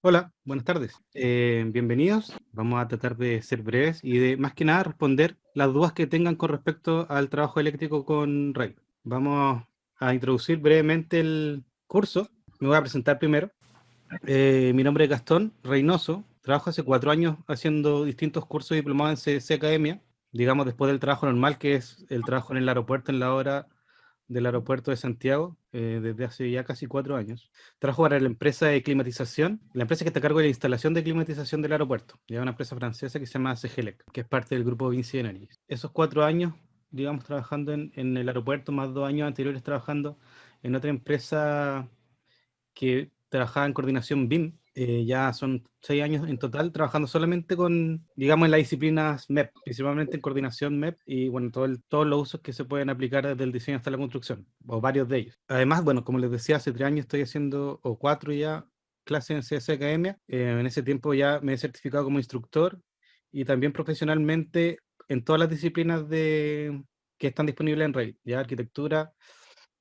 Hola, buenas tardes. Bienvenidos. Vamos a tratar de ser breves y de más que nada responder las dudas que tengan con respecto al trabajo eléctrico con Rey. Vamos a introducir brevemente el curso. Me voy a presentar primero. Mi nombre es Gastón Reynoso. Trabajo hace 4 años haciendo distintos cursos diplomados en CDC Academia, digamos después del trabajo normal, que es el trabajo en el aeropuerto, en la hora del aeropuerto de Santiago, desde hace ya casi 4 años. Trabajo para la empresa de climatización, la empresa que está a cargo de la instalación de climatización del aeropuerto, ya una empresa francesa que se llama CGLEC, que es parte del grupo Vinci Energy. Esos 4 años, digamos, trabajando en el aeropuerto, más 2 años anteriores trabajando en otra empresa que trabajaba en coordinación BIM. Ya son 6 años en total trabajando solamente con, digamos, en las disciplinas MEP, principalmente en coordinación MEP y, bueno, todos los usos que se pueden aplicar desde el diseño hasta la construcción, o varios de ellos. Además, bueno, como les decía, hace 3 años estoy haciendo, o 4 ya, clases en CS Academia. En ese tiempo ya me he certificado como instructor y también profesionalmente en todas las disciplinas que están disponibles en Revit, ya arquitectura,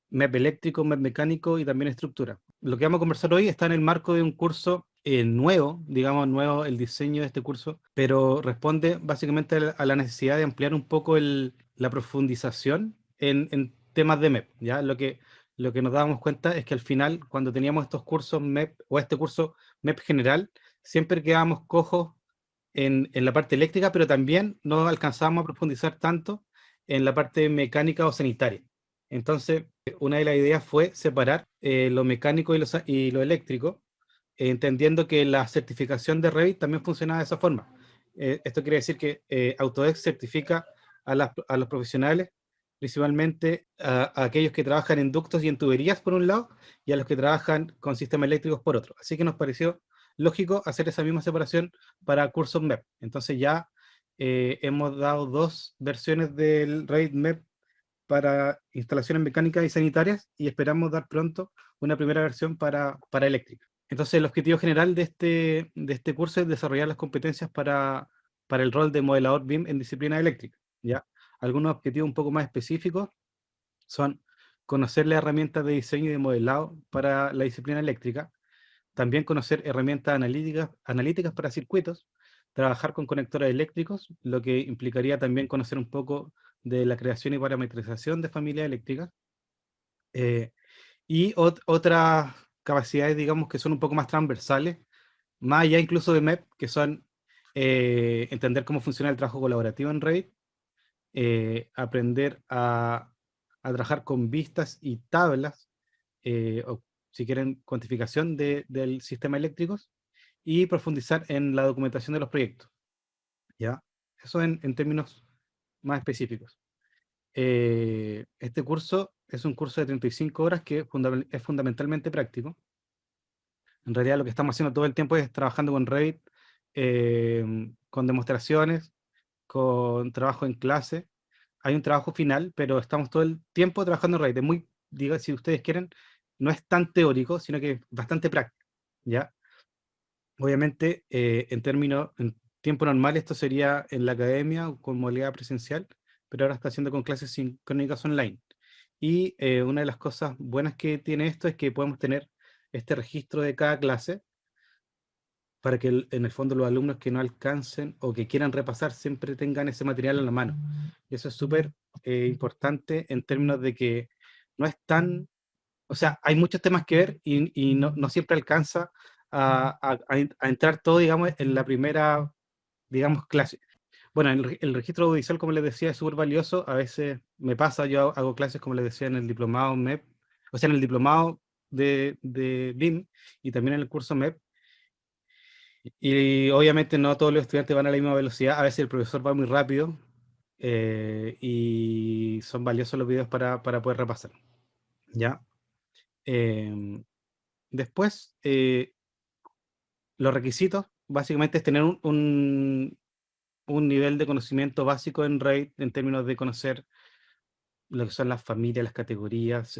MEP eléctrico, MEP mecánico y también estructura. Lo que vamos a conversar hoy está en el marco de un curso nuevo, digamos nuevo el diseño de este curso, pero responde básicamente a la necesidad de ampliar un poco la profundización en temas de MEP. ¿Ya? Lo que nos dábamos cuenta es que al final, cuando teníamos estos cursos MEP o este curso MEP general, siempre quedábamos cojos en la parte eléctrica, pero también no alcanzábamos a profundizar tanto en la parte mecánica o sanitaria. Entonces, una de las ideas fue separar lo mecánico y lo eléctrico, entendiendo que la certificación de Revit también funcionaba de esa forma. Esto quiere decir que Autodesk certifica a los profesionales, principalmente a aquellos que trabajan en ductos y en tuberías por un lado, y a los que trabajan con sistemas eléctricos por otro. Así que nos pareció lógico hacer esa misma separación para cursos MEP. Entonces ya hemos dado dos versiones del Revit MEP para instalaciones mecánicas y sanitarias y esperamos dar pronto una primera versión para eléctrica. Entonces, el objetivo general de este curso es desarrollar las competencias para el rol de modelador BIM en disciplina eléctrica. ¿Ya? Algunos objetivos un poco más específicos son conocer las herramientas de diseño y de modelado para la disciplina eléctrica, también conocer herramientas analíticas para circuitos, trabajar con conectores eléctricos, lo que implicaría también conocer un poco de la creación y parametrización de familias eléctricas, eh, y otras capacidades, digamos, que son un poco más transversales, más allá incluso de MEP, que son entender cómo funciona el trabajo colaborativo en Revit, aprender a trabajar con vistas y tablas, o si quieren, cuantificación del sistema eléctricos, y profundizar en la documentación de los proyectos, ¿ya? Eso en términos más específicos. Este curso es un curso de 35 horas que es fundamentalmente práctico. En realidad lo que estamos haciendo todo el tiempo es trabajando con Revit, con demostraciones, con trabajo en clase. Hay un trabajo final, pero estamos todo el tiempo trabajando en Revit. Es muy, diga, si ustedes quieren, no es tan teórico, sino que es bastante práctico, ¿ya? Obviamente, en tiempo normal esto sería en la academia o con modalidad presencial, pero ahora está haciendo con clases sincrónicas online. Y una de las cosas buenas que tiene esto es que podemos tener este registro de cada clase para que en el fondo los alumnos que no alcancen o que quieran repasar siempre tengan ese material en la mano. Y eso es súper importante en términos de que no es tan, o sea, hay muchos temas que ver y no siempre alcanza a entrar todo, digamos, en la primera, digamos, clase. Bueno, el registro audiovisual, como les decía, es súper valioso. A veces me pasa, yo hago clases, como les decía, en el diplomado MEP, o sea, en el diplomado de BIM y también en el curso MEP. Y obviamente no todos los estudiantes van a la misma velocidad. A veces el profesor va muy rápido, y son valiosos los videos para poder repasar. ¿Ya? Em, Después, los requisitos básicamente es tener un nivel de conocimiento básico en RAID en términos de conocer lo que son las familias, las categorías,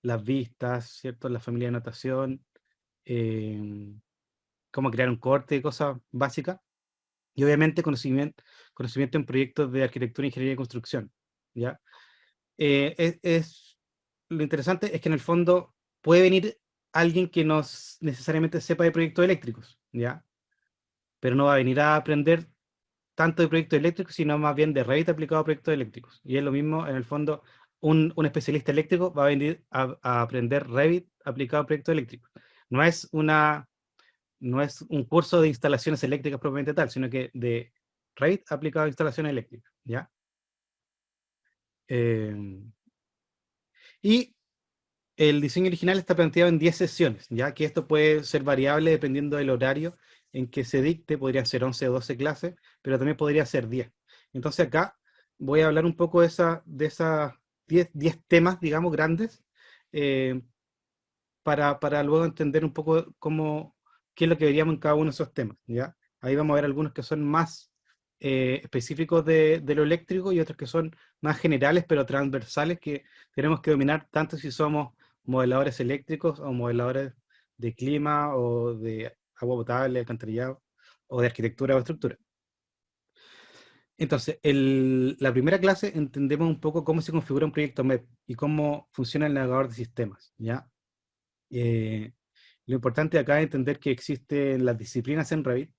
las vistas, ¿cierto? La familia de notación, cómo crear un corte, cosas básicas. Y obviamente conocimiento en proyectos de arquitectura, ingeniería y construcción. ¿Ya? Lo interesante es que en el fondo puede venir alguien que no necesariamente sepa de proyectos eléctricos, ¿ya? Pero no va a venir a aprender tanto de proyectos eléctricos, sino más bien de Revit aplicado a proyectos eléctricos. Y es lo mismo, en el fondo, un especialista eléctrico va a venir a aprender Revit aplicado a proyectos eléctricos. No es no es un curso de instalaciones eléctricas propiamente tal, sino que de Revit aplicado a instalaciones eléctricas, ¿ya? Eh, y el diseño original está planteado en 10 sesiones, ya que esto puede ser variable dependiendo del horario en que se dicte, podría ser 11 o 12 clases, pero también podría ser 10. Entonces acá voy a hablar un poco de esas 10 temas, digamos, grandes, eh, para luego entender un poco qué es lo que veríamos en cada uno de esos temas, ¿ya? Ahí vamos a ver algunos que son más específicos de lo eléctrico y otros que son más generales pero transversales que tenemos que dominar tanto si somos modeladores eléctricos o modeladores de clima o de agua potable, alcantarillado o de arquitectura o estructura. Entonces, la primera clase entendemos un poco cómo se configura un proyecto MEP y cómo funciona el navegador de sistemas, ¿ya? Eh, lo importante acá es entender que existen las disciplinas en Revit,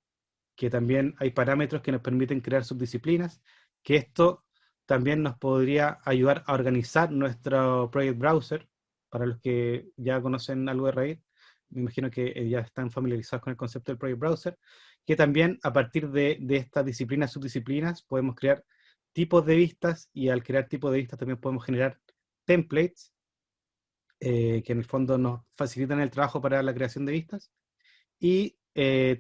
que también hay parámetros que nos permiten crear subdisciplinas, que esto también nos podría ayudar a organizar nuestro Project Browser. Para los que ya conocen algo de Revit, me imagino que ya están familiarizados con el concepto del Project Browser, que también a partir de estas disciplinas, subdisciplinas, podemos crear tipos de vistas y al crear tipos de vistas también podemos generar templates que en el fondo nos facilitan el trabajo para la creación de vistas. Y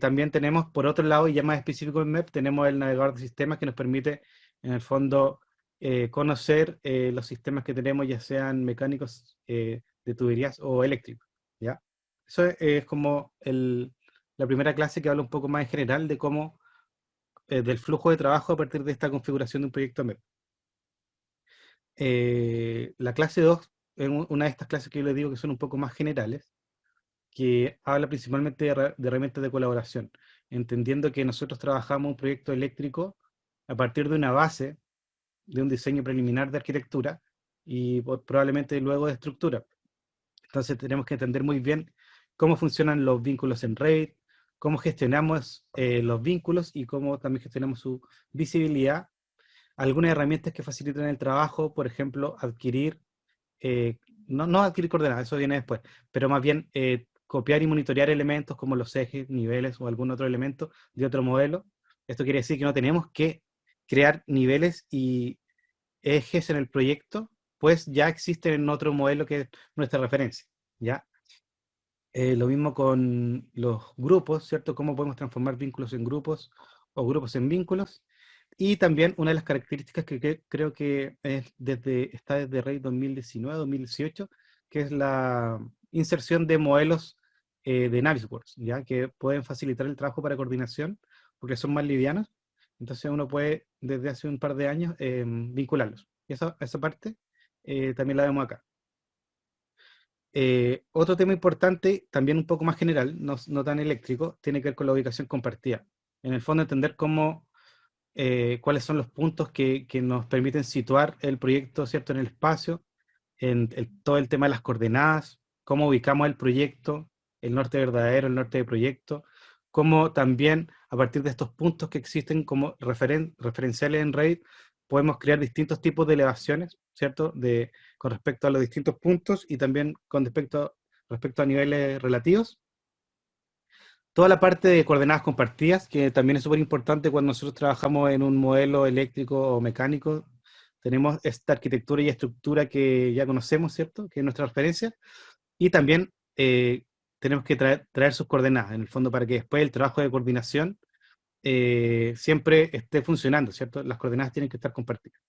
también tenemos, por otro lado, y ya más específico en MEP, tenemos el navegador de sistemas que nos permite, en el fondo, conocer los sistemas que tenemos, ya sean mecánicos de tuberías o eléctricos, ¿ya? Eso es como la primera clase que habla un poco más en general de cómo, del flujo de trabajo a partir de esta configuración de un proyecto MEP. La clase 2 es una de estas clases que yo les digo que son un poco más generales, que habla principalmente de herramientas de colaboración, entendiendo que nosotros trabajamos un proyecto eléctrico a partir de una base, de un diseño preliminar de arquitectura y probablemente luego de estructura. Entonces tenemos que entender muy bien cómo funcionan los vínculos en Revit, cómo gestionamos los vínculos y cómo también gestionamos su visibilidad. Algunas herramientas que facilitan el trabajo, por ejemplo, adquirir eh, no adquirir coordenadas, eso viene después, pero más bien copiar y monitorear elementos como los ejes, niveles o algún otro elemento de otro modelo. Esto quiere decir que no tenemos que crear niveles y ejes en el proyecto, pues ya existen en otro modelo que es nuestra referencia, ¿ya? Lo mismo con los grupos, ¿cierto? Cómo podemos transformar vínculos en grupos o grupos en vínculos. Y también una de las características que creo que está desde Rey 2019-2018, que es la inserción de modelos de Navisworks, ¿ya? Que pueden facilitar el trabajo para coordinación, porque son más livianos. Entonces uno puede, desde hace un par de años, vincularlos. Y esa parte también la vemos acá. Otro tema importante, también un poco más general, no tan eléctrico, tiene que ver con la ubicación compartida. En el fondo, entender cuáles son los puntos que nos permiten situar el proyecto, ¿cierto?, en el espacio, todo el tema de las coordenadas, cómo ubicamos el proyecto, el norte verdadero, el norte de proyecto, cómo también a partir de estos puntos que existen como referenciales en Revit, podemos crear distintos tipos de elevaciones, ¿cierto?, con respecto a los distintos puntos y también con respecto a niveles relativos. Toda la parte de coordenadas compartidas, que también es súper importante cuando nosotros trabajamos en un modelo eléctrico o mecánico, tenemos esta arquitectura y estructura que ya conocemos, ¿cierto?, que es nuestra referencia, y también tenemos que traer sus coordenadas, en el fondo, para que después el trabajo de coordinación siempre esté funcionando, ¿cierto? Las coordenadas tienen que estar compartidas.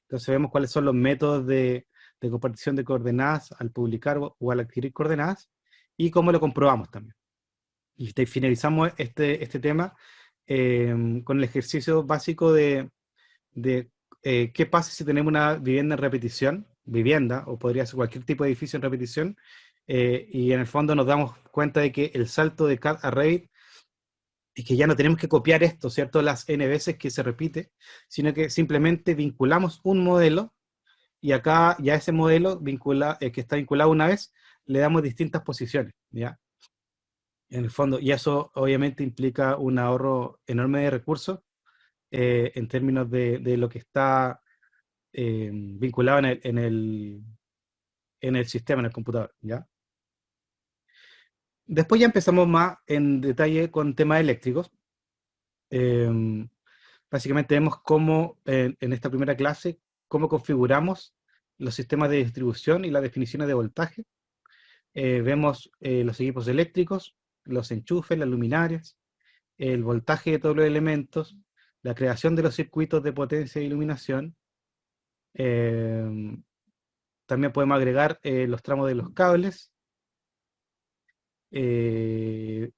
Entonces vemos cuáles son los métodos de compartición de coordenadas al publicar o al adquirir coordenadas, y cómo lo comprobamos también. Y finalizamos este tema con el ejercicio básico de qué pasa si tenemos una vivienda en repetición, vivienda, o podría ser cualquier tipo de edificio en repetición, y en el fondo nos damos cuenta de que el salto de CAD a Revit es que ya no tenemos que copiar esto, ¿cierto?, las n veces que se repite, sino que simplemente vinculamos un modelo y acá ya ese modelo que está vinculado una vez, le damos distintas posiciones, ¿ya? En el fondo, y eso obviamente implica un ahorro enorme de recursos en términos de lo que está vinculado en el sistema, en el computador, ¿ya? Después ya empezamos más en detalle con temas eléctricos. Eh, Básicamente vemos cómo, en esta primera clase, cómo configuramos los sistemas de distribución y las definiciones de voltaje. Vemos los equipos eléctricos, los enchufes, las luminarias, el voltaje de todos los elementos, la creación de los circuitos de potencia e iluminación. Eh, También podemos agregar los tramos de los cables, eh,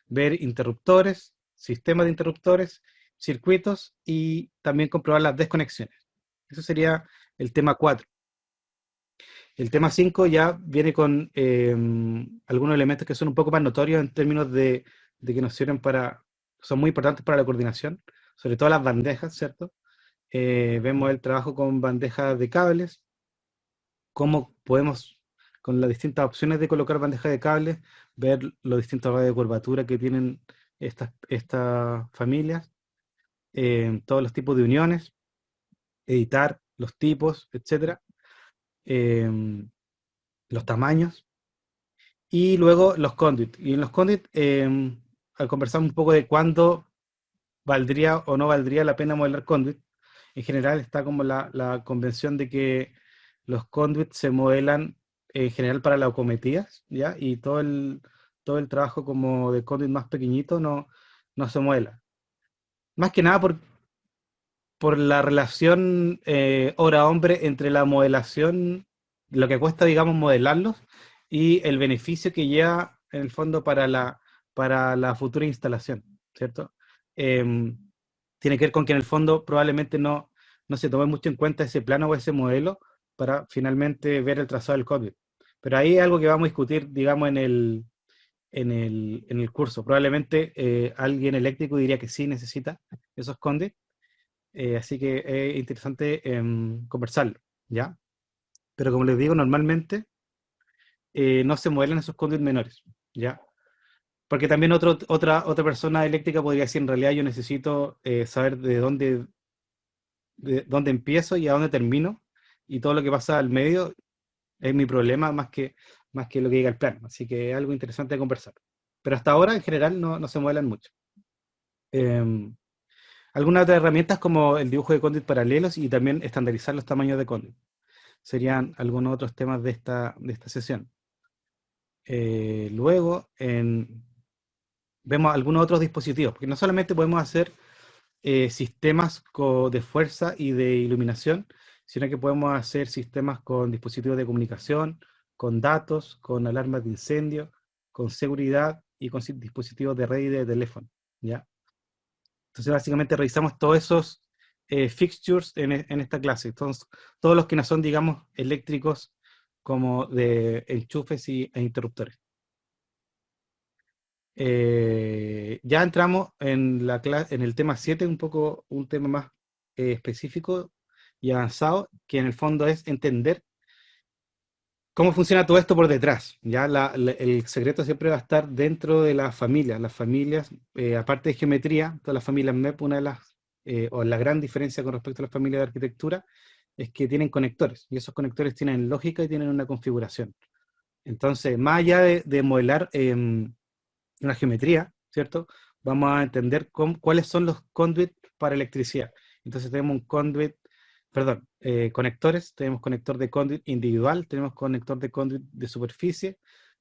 ver interruptores, sistemas de interruptores, circuitos y también comprobar las desconexiones. Eso sería el tema 4. El tema 5 ya viene con algunos elementos que son un poco más notorios en términos de que nos sirven son muy importantes para la coordinación, sobre todo las bandejas, ¿cierto? Vemos el trabajo con bandejas de cables, cómo podemos, con las distintas opciones de colocar bandejas de cables, ver los distintos radios de curvatura que tienen estas familias, todos los tipos de uniones, editar los tipos, etcétera, los tamaños, y luego los conduit. Y en los conduit, al conversar un poco de cuándo valdría o no valdría la pena modelar conduit, en general está como la convención de que los conduits se modelan en general para las acometías, ¿ya? Y todo el trabajo como de conduit más pequeñito no se modela. Más que nada por la relación hora-hombre entre la modelación, lo que cuesta, digamos, modelarlos, y el beneficio que lleva en el fondo para la futura instalación, ¿cierto? Em, Tiene que ver con que en el fondo probablemente no se tome mucho en cuenta ese plano o ese modelo para finalmente ver el trazado del código. Pero ahí es algo que vamos a discutir, digamos, en el curso. Probablemente alguien eléctrico diría que sí necesita esos conduits, así que es interesante conversarlo, ¿ya? Pero como les digo, normalmente no se modelan esos conduits menores, ¿ya? Porque también otra persona eléctrica podría decir, en realidad yo necesito saber de dónde empiezo y a dónde termino, y todo lo que pasa al medio es mi problema más que lo que diga el plan. Así que es algo interesante de conversar. Pero hasta ahora, en general, no se modelan mucho. Eh, Algunas otras herramientas como el dibujo de conduit paralelos y también estandarizar los tamaños de conduit serían algunos otros temas de esta sesión. Luego, vemos algunos otros dispositivos, porque no solamente podemos hacer sistemas de fuerza y de iluminación, sino que podemos hacer sistemas con dispositivos de comunicación, con datos, con alarmas de incendio, con seguridad y con dispositivos de red y de teléfono, ¿ya? Entonces, básicamente revisamos todos esos fixtures en esta clase. Entonces, todos los que no son, digamos, eléctricos, como de enchufes e interruptores. Ya entramos en el tema 7, un poco un tema más específico y avanzado, que en el fondo es entender cómo funciona todo esto por detrás. Ya el secreto siempre va a estar dentro de las familias. Las familias, aparte de geometría, todas las familias MEP, una de las, o la gran diferencia con respecto a las familias de arquitectura, es que tienen conectores, y esos conectores tienen lógica y tienen una configuración. Entonces, más allá de modelar una geometría, ¿cierto? Vamos a entender cuáles son los conduits para electricidad. Entonces tenemos un conduit, perdón, conectores, tenemos conector de conduit individual, tenemos conector de conduit de superficie,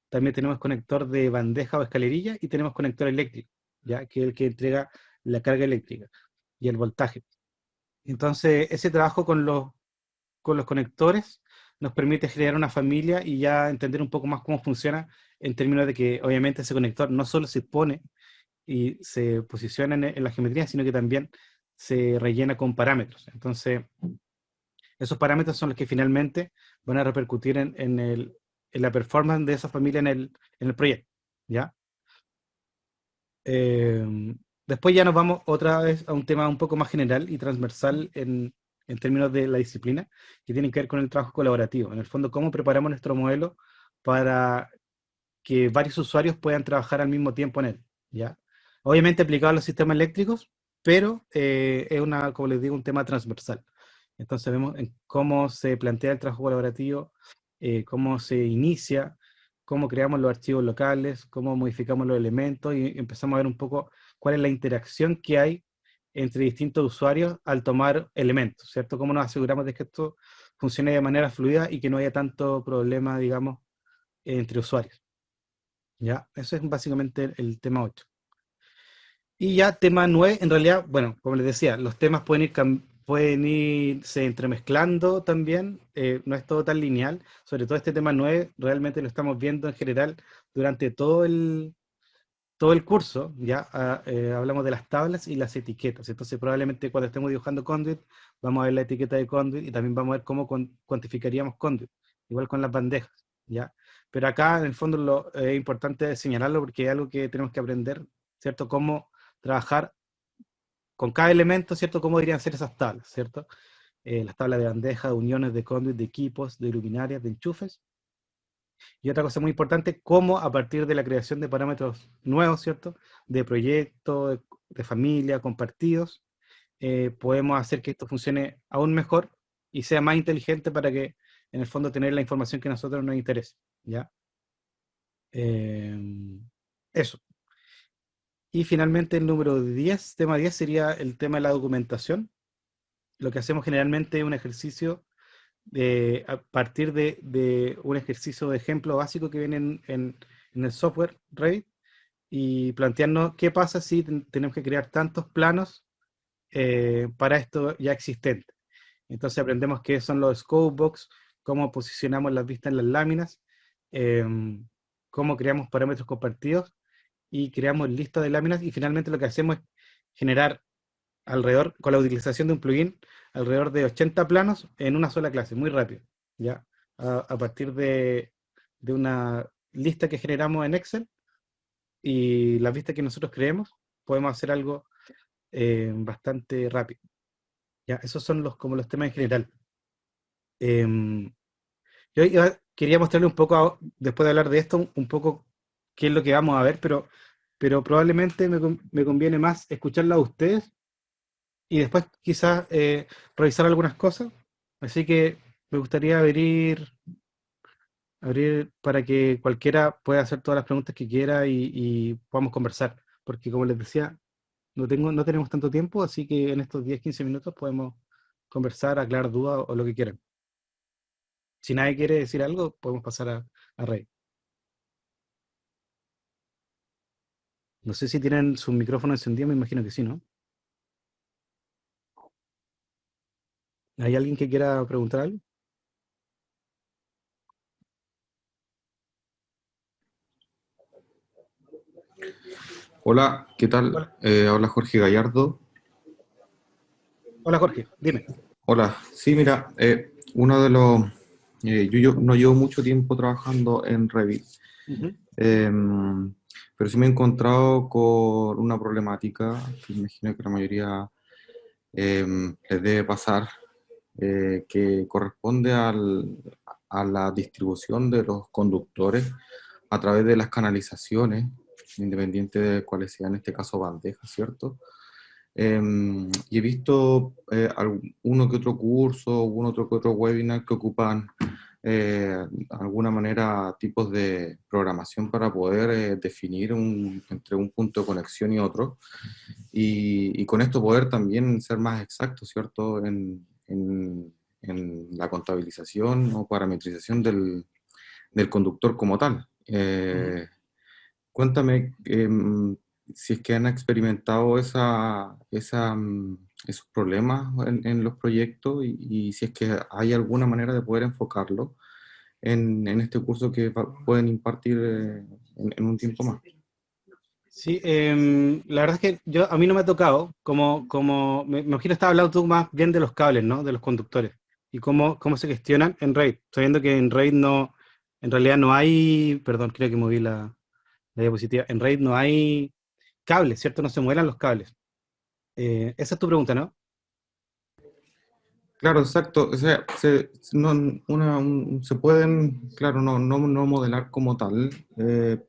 también tenemos conector de bandeja o escalerilla y tenemos conector eléctrico, ¿ya? Que es el que entrega la carga eléctrica y el voltaje. Entonces, ese trabajo con los conectores nos permite generar una familia y ya entender un poco más cómo funciona, en términos de que obviamente ese conector no solo se pone y se posiciona en la geometría, sino que también se rellena con parámetros. Entonces, esos parámetros son los que finalmente van a repercutir en la performance de esa familia en el proyecto, ¿ya? Eh, Después ya nos vamos otra vez a un tema un poco más general y transversal en términos de la disciplina, que tienen que ver con el trabajo colaborativo. En el fondo, cómo preparamos nuestro modelo para que varios usuarios puedan trabajar al mismo tiempo en él, ¿ya? Obviamente aplicado a los sistemas eléctricos, pero es una, como les digo, un tema transversal. Entonces vemos en cómo se plantea el trabajo colaborativo, cómo se inicia, cómo creamos los archivos locales, cómo modificamos los elementos y empezamos a ver un poco cuál es la interacción que hay entre distintos usuarios al tomar elementos, ¿cierto? Cómo nos aseguramos de que esto funcione de manera fluida y que no haya tanto problema, digamos, entre usuarios. ¿Ya? Eso es básicamente el tema 8. Y ya tema 9 en realidad, bueno, como les decía, los temas pueden irse entremezclando también, no es todo tan lineal, sobre todo este tema 9 realmente lo estamos viendo en general durante todo el curso, ya hablamos de las tablas y las etiquetas, entonces probablemente cuando estemos dibujando conduit, vamos a ver la etiqueta de conduit y también vamos a ver cómo cuantificaríamos conduit, igual con las bandejas, ¿ya? Pero acá en el fondo es importante señalarlo porque es algo que tenemos que aprender, ¿cierto? Cómo trabajar con cada elemento, ¿cierto? Cómo deberían ser esas tablas, ¿cierto? Las tablas de bandeja, de uniones, de conduit, de equipos, de luminarias, de enchufes. Y otra cosa muy importante, cómo a partir de la creación de parámetros nuevos, ¿cierto? De proyectos, de familia, compartidos, podemos hacer que esto funcione aún mejor y sea más inteligente para que, en el fondo, tener la información que a nosotros nos interese, ¿ya? Eso. Y finalmente el número 10, tema 10 sería el tema de la documentación. Lo que hacemos generalmente es un ejercicio a partir de un ejercicio de ejemplo básico que viene en el software Revit y plantearnos qué pasa si tenemos que crear tantos planos para esto ya existente. Entonces aprendemos qué son los scope box, cómo posicionamos las vistas en las láminas, eh, cómo creamos parámetros compartidos y creamos listas de láminas y finalmente lo que hacemos es generar alrededor, con la utilización de un plugin, alrededor de 80 planos en una sola clase, muy rápido, ¿ya? A partir de una lista que generamos en Excel y las vistas que nosotros creemos, podemos hacer algo bastante rápido. ¿Ya? Esos son como los temas en general. Em, quería mostrarle un poco, después de hablar de esto, un poco qué es lo que vamos a ver, pero probablemente me conviene más escucharlo a ustedes y después quizás revisar algunas cosas. Así que me gustaría abrir para que cualquiera pueda hacer todas las preguntas que quiera y podamos conversar. Porque como les decía, no tenemos tanto tiempo, así que en estos 10 15 minutos podemos conversar, aclarar dudas o lo que quieran. Si nadie quiere decir algo, podemos pasar a Rey. No sé si tienen su micrófono encendido, me imagino que sí, ¿no? ¿Hay alguien que quiera preguntar algo? Hola, ¿qué tal? Hola, Habla Jorge Gallardo. hola Jorge, dime. Hola, sí, mira, uno de los... yo no llevo mucho tiempo trabajando en Revit, Ujú. pero sí me he encontrado con una problemática que imagino que la mayoría les debe pasar, que corresponde a la distribución de los conductores a través de las canalizaciones, independiente de cuáles sean, en este caso, bandejas, ¿cierto? Y he visto uno que otro curso, uno que otro webinar que ocupan de alguna manera tipos de programación para poder definir entre un punto de conexión y otro. Y con esto poder también ser más exacto, ¿cierto? En la contabilización o parametrización del conductor como tal. Ujú. Cuéntame si es que han experimentado esos problemas en los proyectos y si es que hay alguna manera de poder enfocarlo en este curso que pueden impartir en un tiempo más. Sí, la verdad es que a mí no me ha tocado, me imagino estaba hablando tú más bien de los cables, ¿no? De los conductores y cómo se gestionan en RAID, sabiendo que en RAID no, en realidad no hay, perdón, creo que moví la diapositiva, en RAID no hay cables, ¿cierto? No se mueven los cables. Esa es tu pregunta, ¿no? Claro, exacto. O sea, se pueden, claro, no modelar como tal,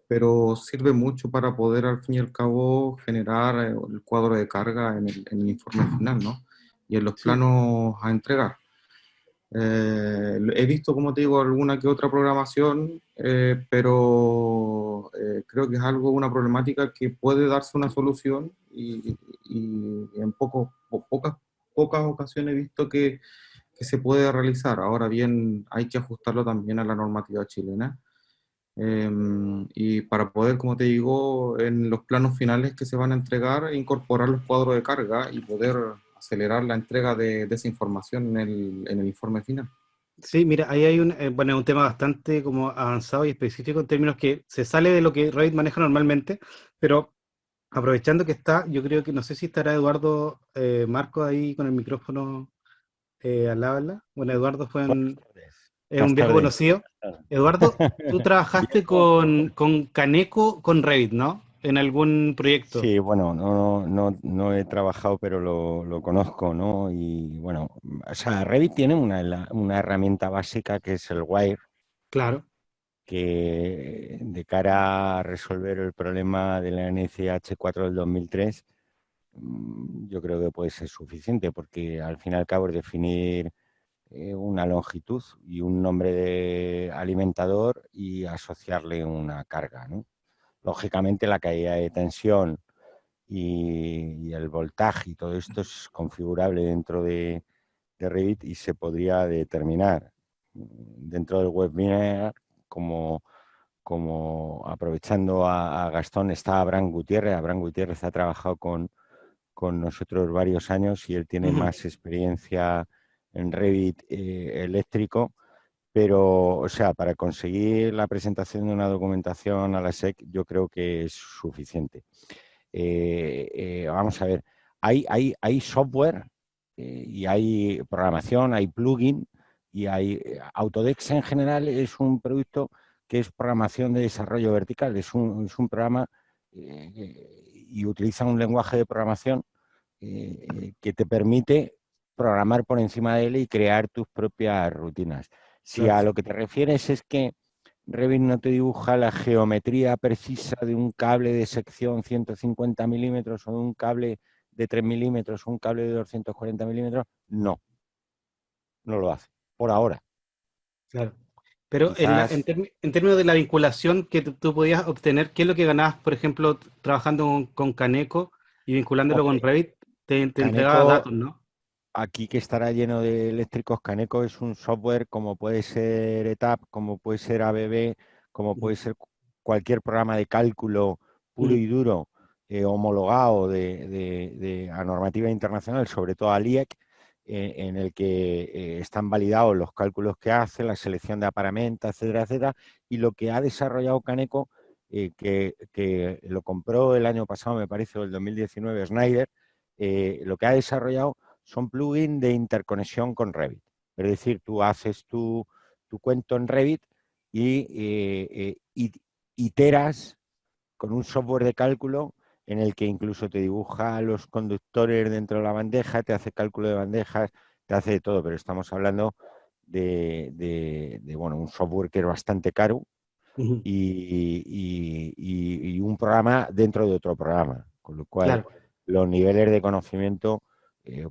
pero sirve mucho para poder al fin y al cabo generar el cuadro de carga en el informe final, ¿no? Y en los Sí, planos a entregar. He visto, como te digo, alguna que otra programación, pero creo que es algo, una problemática que puede darse una solución y en pocas ocasiones he visto que se puede realizar. Ahora bien, hay que ajustarlo también a la normativa chilena. eh, y para poder, como te digo, en los planos finales que se van a entregar, incorporar los cuadros de carga y poder acelerar la entrega de esa información en el informe final. sí, mira, ahí hay bueno, un tema bastante como avanzado y específico en términos que se sale de lo que Revit maneja normalmente, pero aprovechando que está, yo creo que no sé si estará Eduardo Marcos ahí con el micrófono al habla. Bueno, Eduardo Buenas tardes. es un Buenas viejo tardes. conocido. Eduardo, tú trabajaste Viejo, con Caneco, con Revit, ¿no? En algún proyecto. sí, bueno, no he trabajado, pero lo conozco, ¿no? Y bueno, o sea, Revit tiene una herramienta básica que es el Wire, Claro. que de cara a resolver el problema de la NCH4 del 2003, yo creo que puede ser suficiente, porque al fin y al cabo es definir una longitud y un nombre de alimentador y asociarle una carga, ¿no? Lógicamente la caída de tensión y el voltaje y todo esto es configurable dentro de Revit y se podría determinar dentro del webinar como, como aprovechando a Gastón está Abraham Gutiérrez. Abraham Gutiérrez ha trabajado con nosotros varios años y él tiene Ujú. más experiencia en Revit eléctrico, pero, o sea, para conseguir la presentación de una documentación a la SEC yo creo que es suficiente. Vamos a ver, hay software y hay programación, hay plugin y hay Autodesk en general es un producto que es programación de desarrollo vertical, es un programa y utiliza un lenguaje de programación que te permite programar por encima de él y crear tus propias rutinas. Si Claro. a lo que te refieres es que Revit no te dibuja la geometría precisa de un cable de sección 150 milímetros o de un cable de 3 milímetros o un cable de 240 milímetros, no lo hace, por ahora. Claro. Pero Quizás en términos de la vinculación que tú podías obtener, ¿qué es lo que ganabas, por ejemplo, trabajando con Caneco y vinculándolo con Hombre, Revit? Te entregaba Caneco, datos, ¿no? aquí que estará lleno de eléctricos, Caneco es un software como puede ser ETAP, como puede ser ABB, como Ujú, puede ser cualquier programa de cálculo puro ujú, y duro, homologado a normativa internacional, sobre todo al IEC, en el que están validados los cálculos que hace, la selección de aparamenta, etcétera, etcétera, y lo que ha desarrollado Caneco, que lo compró el año pasado, me parece, o el 2019, Schneider, lo que ha desarrollado son plugins de interconexión con Revit. Es decir, tú haces tu cuento en Revit y iteras con un software de cálculo en el que incluso te dibuja los conductores dentro de la bandeja, te hace cálculo de bandejas, te hace de todo, pero estamos hablando bueno, un software que es bastante caro ujú. y un programa dentro de otro programa, con lo cual Claro. los niveles de conocimiento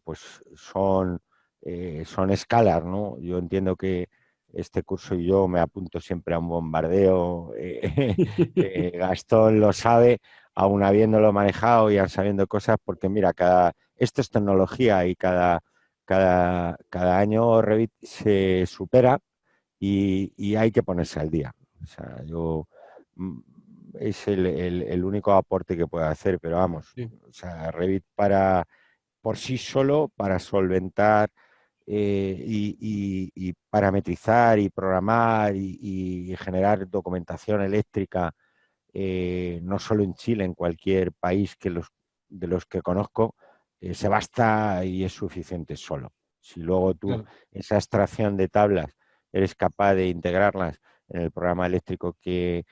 pues son escalas, ¿no? Yo entiendo que este curso y yo me apunto siempre a un bombardeo, Gastón lo sabe, aún habiéndolo manejado y aún sabiendo cosas, porque mira, esto es tecnología y cada año Revit se supera y hay que ponerse al día. O sea, mm, es el único aporte que puedo hacer, pero vamos, Sí, o sea, Revit por sí solo, para solventar y parametrizar y programar y generar documentación eléctrica, no solo en Chile, en cualquier país de los que conozco, se basta y es suficiente solo. Si luego tú claro. esa extracción de tablas eres capaz de integrarlas en el programa eléctrico que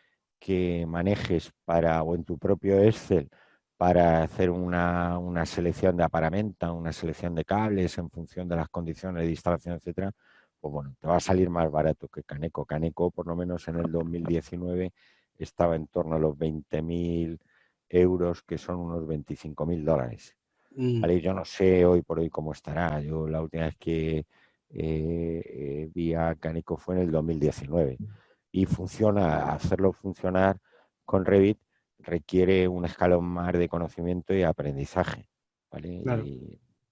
manejes o en tu propio Excel para hacer una selección de aparamenta, una selección de cables en función de las condiciones de instalación, etcétera, pues bueno, te va a salir más barato que Caneco. Caneco, por lo menos en el 2019, estaba en torno a los 20.000 euros, que son unos 25.000 dólares. Mm, ¿Vale? Yo no sé hoy por hoy cómo estará. Yo la última vez que vi a Caneco fue en el 2019 y funciona, hacerlo funcionar con Revit requiere un escalón más de conocimiento y aprendizaje, ¿vale? claro.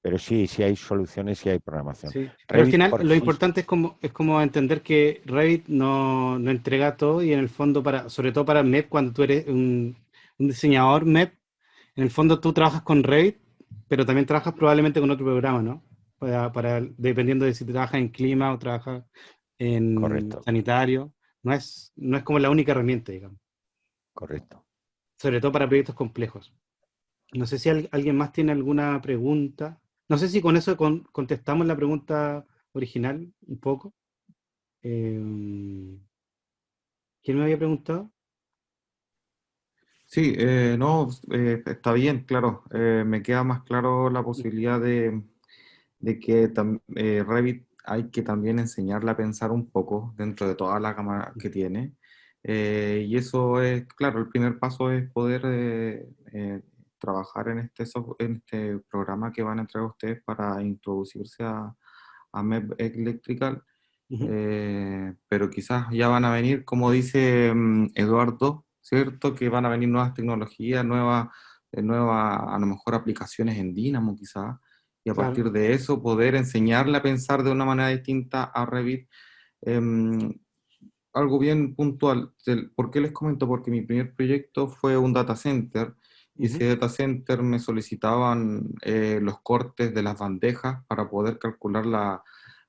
Pero sí, sí hay soluciones, sí hay programación. Sí, pero al Revit final por lo sí, importante es como entender que Revit no entrega todo y en el fondo, sobre todo para MEP, cuando tú eres un diseñador MEP, en el fondo tú trabajas con Revit, pero también trabajas probablemente con otro programa, ¿no? Dependiendo de si trabajas en clima o trabajas en correcto, sanitario, no es como la única herramienta, digamos, correcto. sobre todo para proyectos complejos. No sé si alguien más tiene alguna pregunta. No sé si con eso contestamos la pregunta original un poco. ¿Quién me había preguntado? Sí, no, está bien, claro. Me queda más claro la posibilidad de que Revit hay que también enseñarle a pensar un poco dentro de toda la gama que tiene. Y eso es, claro, el primer paso es poder trabajar en este programa que van a entregar ustedes para introducirse a MEP Electrical. Ujú. Pero quizás ya van a venir, como dice Eduardo, ¿cierto? Que van a venir nuevas tecnologías, a lo mejor aplicaciones en Dynamo quizás, y a Claro. partir de eso poder enseñarle a pensar de una manera distinta a Revit. Em, Algo bien puntual. ¿Por qué les comento? Porque mi primer proyecto fue un data center y Ujú. ese data center me solicitaban los cortes de las bandejas para poder calcular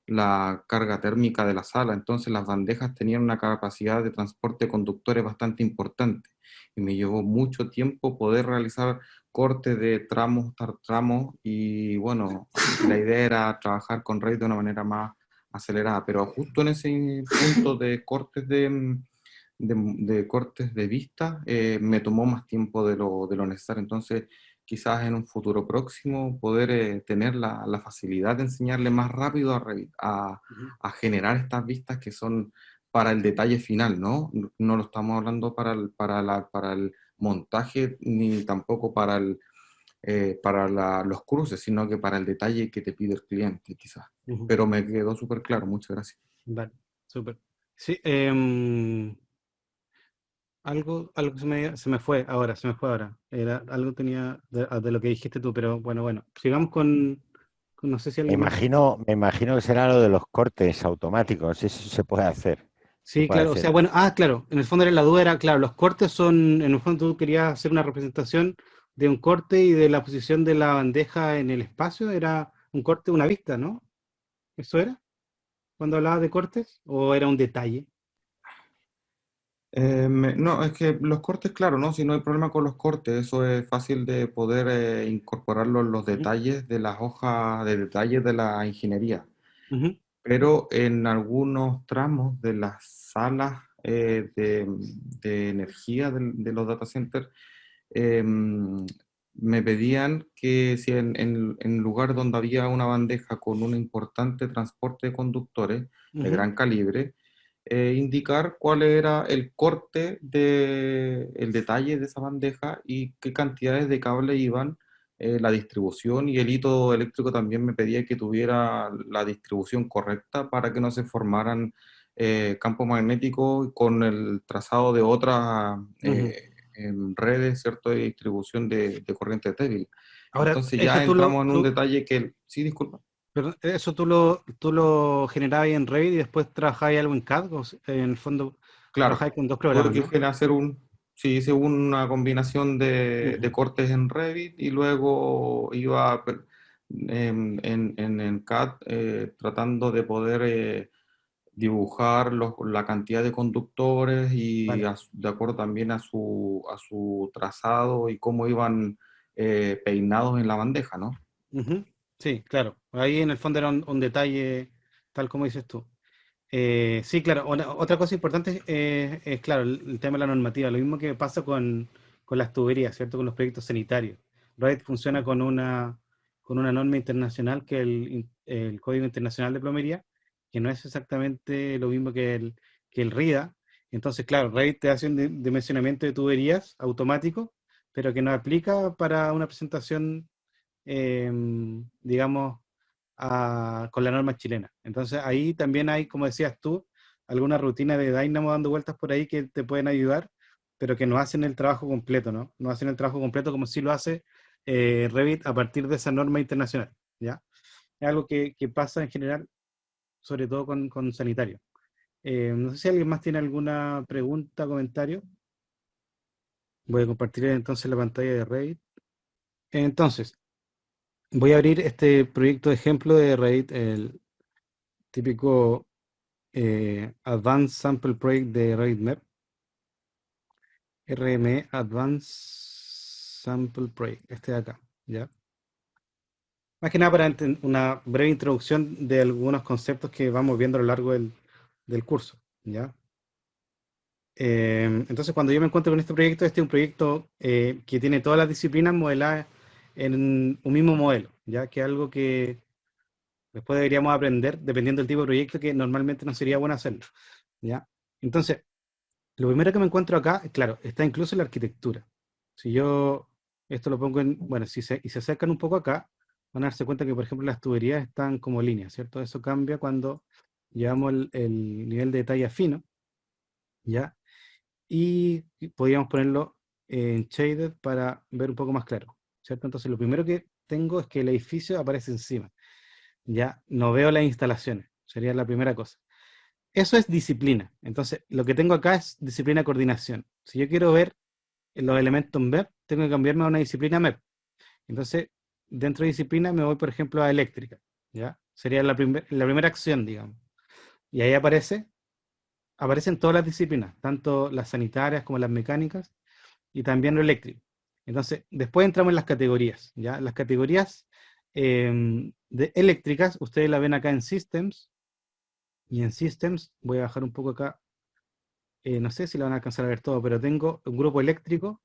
la carga térmica de la sala. Entonces las bandejas tenían una capacidad de transporte de conductores bastante importante y me llevó mucho tiempo poder realizar cortes de tramos tras tramos y bueno, la idea era trabajar con RAID de una manera más acelerada, pero justo en ese punto de cortes de cortes de vista me tomó más tiempo de lo necesario. Entonces, quizás en un futuro próximo poder tener la facilidad de enseñarle más rápido Ujú. a generar estas vistas que son para el detalle final, ¿no? No lo estamos hablando para el montaje ni tampoco para los cruces, sino que para el detalle que te pide el cliente, quizás. Ujú. Pero me quedó súper claro, muchas gracias. Vale, súper. Sí, algo se me fue ahora, se me fue ahora. Algo tenía de lo que dijiste tú, pero bueno. Sigamos no sé si alguien más. Me imagino que será lo de los cortes automáticos, eso se puede hacer, se Sí, puede claro, o sea, hacer. bueno, claro, en el fondo la duda era, claro, los cortes son, en el fondo tú querías hacer una representación de un corte y de la posición de la bandeja en el espacio, era un corte, una vista, ¿no? ¿Eso era? Cuando hablabas de cortes, ¿o era un detalle? No, es que los cortes, claro, ¿no? Si no hay problema con los cortes, eso es fácil de poder incorporarlo en los Ujú. detalles de las hojas de detalles de la ingeniería. Ujú. Pero en algunos tramos de las salas de energía de los data centers, eh, me pedían que si en lugar donde había una bandeja con un importante transporte de conductores de Ujú. gran calibre, indicar cuál era el corte el detalle de esa bandeja y qué cantidades de cable iban, la distribución y el hito eléctrico también me pedía que tuviera la distribución correcta para que no se formaran campos magnéticos con el trazado de otras Ujú. redes, ¿cierto?, de distribución de corriente débil. Ahora, Entonces eso ya entramos en un detalle que, sí, disculpa. perdón, eso tú lo generabas ahí en Revit y después trabajabas algo en CAD, en el fondo Claro, trabajabas con dos tuve programas, que ¿no? sí, hice una combinación de Ujú. cortes en Revit y luego iba en CAD tratando de poder dibujar la cantidad de conductores y Vale. de acuerdo también a su trazado y cómo iban peinados en la bandeja, ¿no? Ujú. Sí, claro. Ahí en el fondo era un detalle, tal como dices tú. Sí, claro. Otra cosa importante es, claro, el tema de la normativa. Lo mismo que pasa con con las tuberías, ¿cierto? Con los proyectos sanitarios. Revit funciona con una norma internacional que es el Código Internacional de Plomería, que no es exactamente lo mismo que el RIDA. Entonces, claro, Revit te hace un dimensionamiento de tuberías automático, pero que no aplica para una presentación, digamos, con la norma chilena. Entonces, ahí también hay, como decías tú, alguna rutina de Dynamo dando vueltas por ahí que te pueden ayudar, pero que no hacen el trabajo completo, ¿no? No hacen el trabajo completo como si lo hace Revit a partir de esa norma internacional, ¿ya? Es algo que pasa en general, sobre todo con sanitario. No sé si alguien más tiene alguna pregunta o comentario. Voy a compartir entonces la pantalla de Revit. Entonces, voy a abrir este proyecto de ejemplo de Revit, el típico Advanced Sample Project de RevitMap. RME Advanced Sample Project, este de acá, ¿ya? Más que nada para una breve introducción de algunos conceptos que vamos viendo a lo largo del curso, ¿ya? Entonces, cuando yo me encuentro con este es un proyecto que tiene todas las disciplinas modeladas en un mismo modelo, ¿ya? Que es algo que después deberíamos aprender dependiendo del tipo de proyecto que normalmente no sería bueno hacerlo, ¿ya? Entonces, lo primero que me encuentro acá, claro, está incluso la arquitectura. Si yo esto lo pongo en, bueno, y se acercan un poco acá, van a darse cuenta que, por ejemplo, las tuberías están como líneas, ¿cierto? Eso cambia cuando llevamos el nivel de detalle a fino, ¿ya? Y podríamos ponerlo en shaded para ver un poco más claro, ¿cierto? Entonces, lo primero que tengo es que el edificio aparece encima, ¿ya? No veo las instalaciones, sería la primera cosa. Eso es disciplina. Entonces, lo que tengo acá es disciplina coordinación. Si yo quiero ver los elementos MEP, tengo que cambiarme a una disciplina MEP. Entonces, dentro de disciplina me voy, por ejemplo, a eléctrica, ¿ya? Sería la primera acción, digamos. Y ahí aparecen todas las disciplinas, tanto las sanitarias como las mecánicas, y también lo eléctrico. Entonces, después entramos en las categorías, ¿ya? Las categorías de eléctricas, ustedes la ven acá en Systems, y en Systems, voy a bajar un poco acá, no sé si la van a alcanzar a ver todo, pero tengo un grupo eléctrico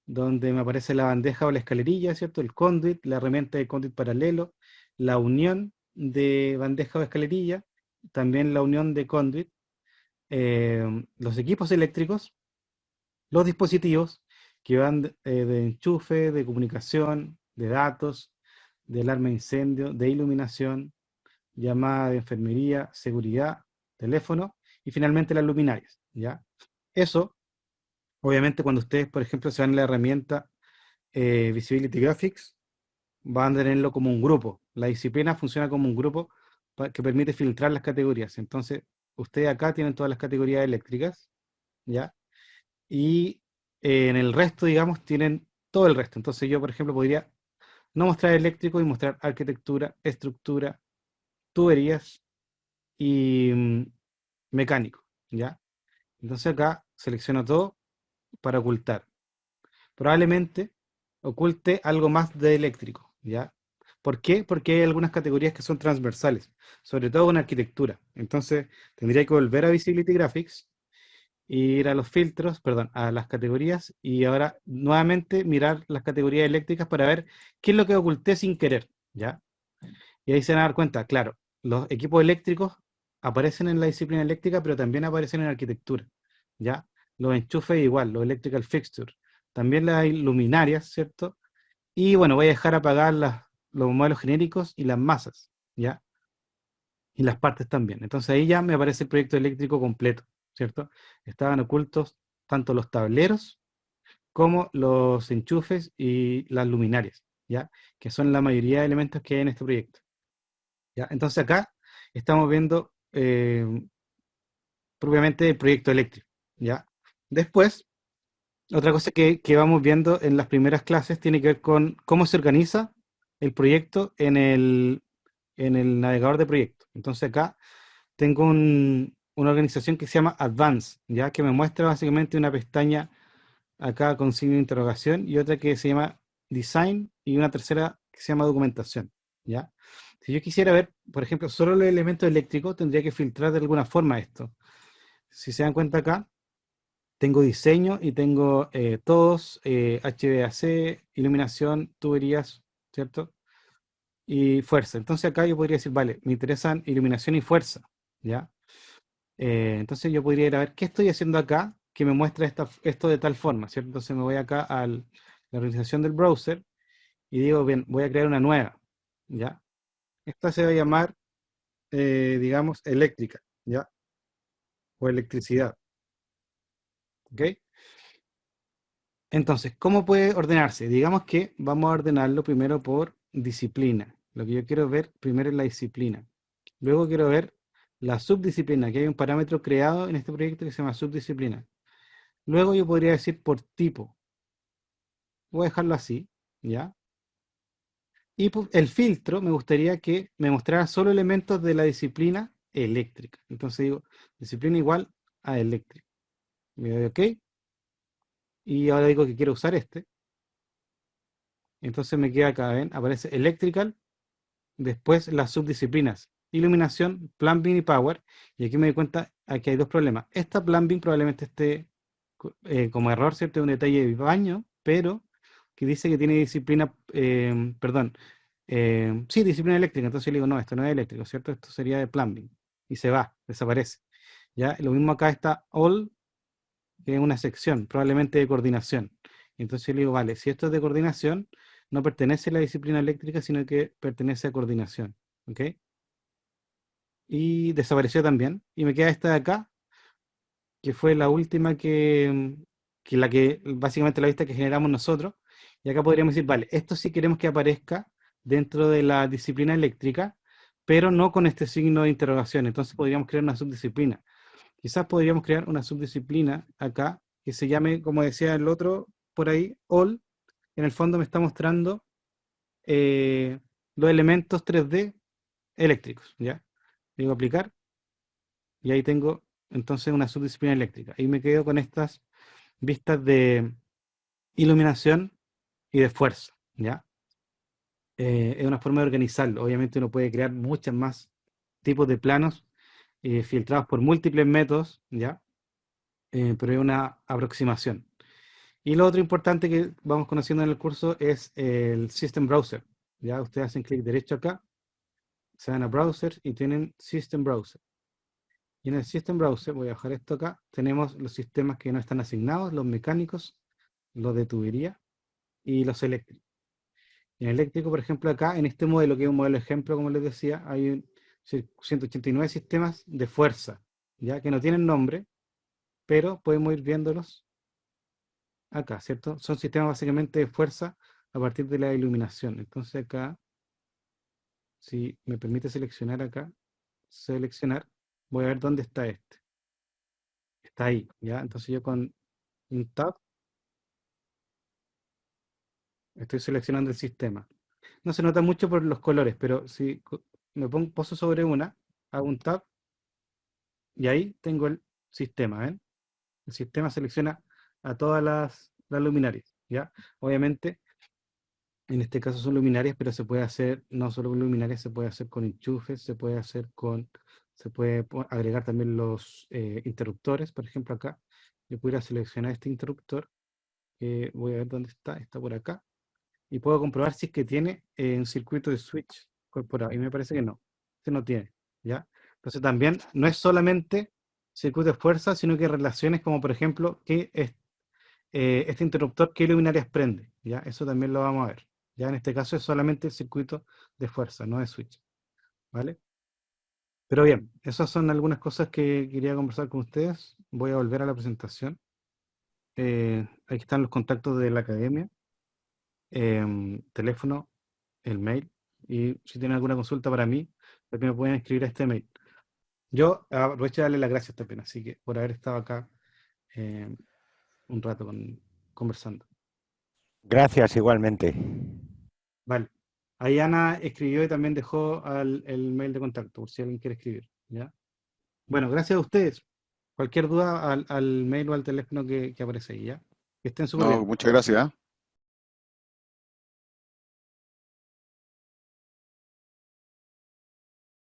donde me aparece la bandeja o la escalerilla, ¿cierto? El conduit, la herramienta de conduit paralelo, la unión de bandeja o escalerilla, también la unión de conduit, los equipos eléctricos, los dispositivos que van de enchufe, de comunicación, de datos, de alarma de incendio, de iluminación, llamada de enfermería, seguridad, teléfono y finalmente las luminarias, ¿ya? Eso, obviamente, cuando ustedes, por ejemplo, se van a la herramienta Visibility Graphics, van a tenerlo como un grupo. La disciplina funciona como un grupo que permite filtrar las categorías. Entonces, ustedes acá tienen todas las categorías eléctricas, ¿ya? Y en el resto, digamos, tienen todo el resto. Entonces yo, por ejemplo, podría no mostrar eléctrico y mostrar arquitectura, estructura, tuberías y mecánico, ¿ya? Entonces acá selecciono todo para ocultar. Probablemente oculte algo más de eléctrico, ¿ya? ¿Por qué? Porque hay algunas categorías que son transversales, sobre todo en arquitectura. Entonces tendría que volver a Visibility Graphics, ir a los filtros, perdón, a las categorías y ahora nuevamente mirar las categorías eléctricas para ver qué es lo que oculté sin querer, ¿ya? Y ahí se van a dar cuenta, claro, los equipos eléctricos aparecen en la disciplina eléctrica, pero también aparecen en arquitectura, ¿ya? Los enchufes igual, los electrical fixtures, también las luminarias, ¿cierto? Y bueno, voy a dejar apagar los modelos genéricos y las masas, ¿ya? Y las partes también. Entonces ahí ya me aparece el proyecto eléctrico completo, ¿cierto? Estaban ocultos tanto los tableros como los enchufes y las luminarias, ¿ya? Que son la mayoría de elementos que hay en este proyecto, ¿ya? Entonces acá estamos viendo propiamente el proyecto eléctrico, ¿ya? Después, otra cosa que vamos viendo en las primeras clases tiene que ver con cómo se organiza el proyecto en el navegador de proyectos. Entonces acá tengo una organización que se llama Advance, ¿ya? Que me muestra básicamente una pestaña acá con signo de interrogación y otra que se llama Design y una tercera que se llama Documentación, ¿ya? Si yo quisiera ver, por ejemplo, solo los elementos eléctricos, tendría que filtrar de alguna forma esto. Si se dan cuenta acá, tengo diseño y tengo todos, HVAC, iluminación, tuberías, ¿cierto? Y fuerza. Entonces acá yo podría decir, vale, me interesan iluminación y fuerza, ¿ya? Entonces yo podría ir a ver qué estoy haciendo acá que me muestra esto de tal forma, ¿cierto? Entonces me voy acá a la organización del browser y digo, bien, voy a crear una nueva, ¿ya? Esta se va a llamar, digamos, eléctrica, ¿ya? O electricidad, ¿ok? Entonces, ¿cómo puede ordenarse? Digamos que vamos a ordenarlo primero por disciplina. Lo que yo quiero ver primero es la disciplina. Luego quiero ver la subdisciplina, que hay un parámetro creado en este proyecto que se llama subdisciplina. Luego yo podría decir por tipo. Voy a dejarlo así, ¿ya? Y el filtro me gustaría que me mostrara solo elementos de la disciplina eléctrica. Entonces digo, disciplina igual a eléctrica. Me doy OK. Y ahora digo que quiero usar este. Entonces me queda acá, ¿ven? Aparece electrical. Después las subdisciplinas, iluminación, plumbing y power. Y aquí me doy cuenta, aquí hay dos problemas. Esta plumbing probablemente esté como error, ¿cierto? Es un detalle de baño, pero que dice que tiene disciplina, perdón, sí, disciplina eléctrica. Entonces yo le digo, no, esto no es eléctrico, ¿cierto? Esto sería de plumbing. Y se va, desaparece. ¿Ya? Lo mismo acá está all, que es una sección, probablemente de coordinación. Entonces yo le digo, vale, si esto es de coordinación, no pertenece a la disciplina eléctrica, sino que pertenece a coordinación. ¿Ok? Y desapareció también. Y me queda esta de acá, que fue la última que la que básicamente la vista que generamos nosotros. Y acá podríamos decir, vale, esto sí queremos que aparezca dentro de la disciplina eléctrica, pero no con este signo de interrogación. Entonces podríamos crear una subdisciplina. Quizás podríamos crear una subdisciplina acá que se llame, como decía el otro por ahí, all. En el fondo me está mostrando eh, los elementos 3D eléctricos, ¿ya? Digo aplicar y ahí tengo entonces una subdisciplina eléctrica. Y me quedo con estas vistas de iluminación y de fuerza, ¿ya? Es una forma de organizarlo. Obviamente uno puede crear muchas más tipos de planos filtrados por múltiples métodos, ¿ya? Pero es una aproximación. Y lo otro importante que vamos conociendo en el curso es el System Browser. Ya ustedes hacen clic derecho acá, se van a Browser y tienen System Browser. Y en el System Browser, voy a bajar esto acá, tenemos los sistemas que no están asignados, los mecánicos, los de tubería y los eléctricos. En eléctrico, por ejemplo, acá en este modelo, que es un modelo ejemplo, como les decía, hay 189 sistemas de fuerza, ya que no tienen nombre, pero podemos ir viéndolos acá, ¿cierto? Son sistemas básicamente de fuerza a partir de la iluminación. Entonces acá, si me permite seleccionar acá, seleccionar, voy a ver dónde está este. Está ahí, ¿ya? Entonces yo con un tab estoy seleccionando el sistema. No se nota mucho por los colores, pero si me poso sobre una, hago un tab y ahí tengo el sistema, ¿ven? El sistema selecciona a todas las luminarias, ¿ya? Obviamente, en este caso son luminarias, pero se puede hacer, no solo con luminarias, se puede hacer con enchufes, se puede agregar también los interruptores, por ejemplo acá, yo pudiera seleccionar este interruptor, voy a ver dónde está por acá, y puedo comprobar si es que tiene un circuito de switch incorporado, y me parece que no, este no tiene, ¿ya? Entonces también no es solamente circuito de fuerza, sino que relaciones como por ejemplo, este interruptor, ¿qué luminarias prende? ¿Ya? Eso también lo vamos a ver. Ya en este caso es solamente el circuito de fuerza, no de switch, ¿vale? Pero bien, esas son algunas cosas que quería conversar con ustedes. Voy a volver a la presentación. Aquí están los contactos de la academia, teléfono, el mail, y si tienen alguna consulta para mí, también me pueden escribir a este mail. Yo aprovecho de darle las gracias también, así que por haber estado acá eh, un rato conversando. Gracias igualmente. Vale. Ahí Ana escribió y también dejó el mail de contacto, por si alguien quiere escribir, ¿ya? Bueno, gracias a ustedes. Cualquier duda al mail o al teléfono que aparece ahí, ¿ya? Que estén súper No, bien. muchas gracias.